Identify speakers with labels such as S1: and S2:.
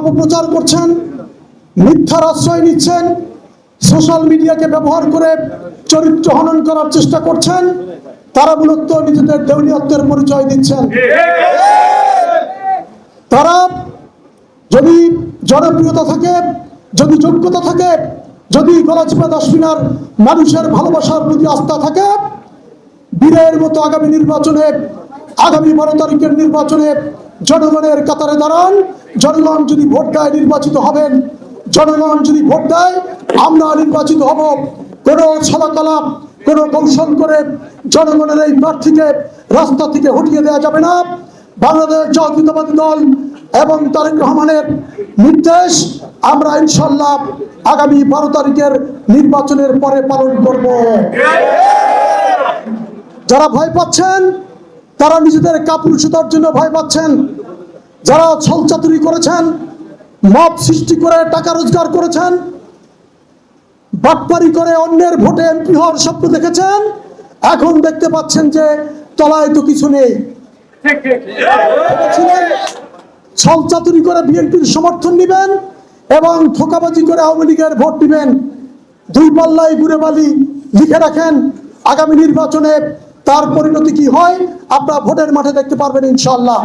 S1: অপপ্রচার করছেন, মিথ্যার আশ্রয় নিচ্ছেন, সোশ্যাল মিডিয়াকে ব্যবহার করে চরিত্র হনন করার চেষ্টা করছেন, তারা মূলত নিজেদের দেউলিয়ত্বের পরিচয় দিচ্ছেন। তারা যদি জনপ্রিয়তা থাকে, যদি যোগ্যতা থাকে, যদি গলাচিপা দশমিনার মানুষের ভালোবাসার প্রতি আস্থা থাকে, বীরের মতো আগামী নির্বাচনে, আগামী 12 তারিখের নির্বাচনে জনগণের কাতারে দাঁড়ান। জনগণ যদি ভোট দেয় নির্বাচিত হবেন, জনগণ যদি ভোট দেয় আমরা নির্বাচিত হব। কোনো ছলাকলা, কোনো কৌশল করে জনগণের এই প্রার্থীকে রাস্তা থেকে হটিয়ে দেওয়া যাবে না। বাংলাদেশ জাতীয়তাবাদী দল এবং তারেক রহমানের নির্দেশ আমরা ইনশাল্লাহ আগামী 12 তারিখের নির্বাচনের পরে পালন করব। যারা ভয় পাচ্ছেন তারা নিজেদের কাপুরুষতার জন্য ভয় পাচ্ছেন। যারা ছলচাতুরি করেছেন, মব সৃষ্টি করে টাকা রোজগার করেছেন, বাটপারি করে অন্যের ভোটে এমপি হওয়ার স্বপ্ন দেখেছেন, এখন দেখতে পাচ্ছেন যে তলায় তো কিছু নেই। ছলচাতুরি করে বিএনপির সমর্থন নেবেন এবং ধোঁকাবাজি করে আওয়ামী লীগের ভোট দিবেন। দুই পাল্লায় ঘুরে বালি লিখে রাখেন। আগামী নির্বাচনে তার পরিণতি কি হয় আপনারা ভোটের মাঠে দেখতে পারবেন ইনশাআল্লাহ।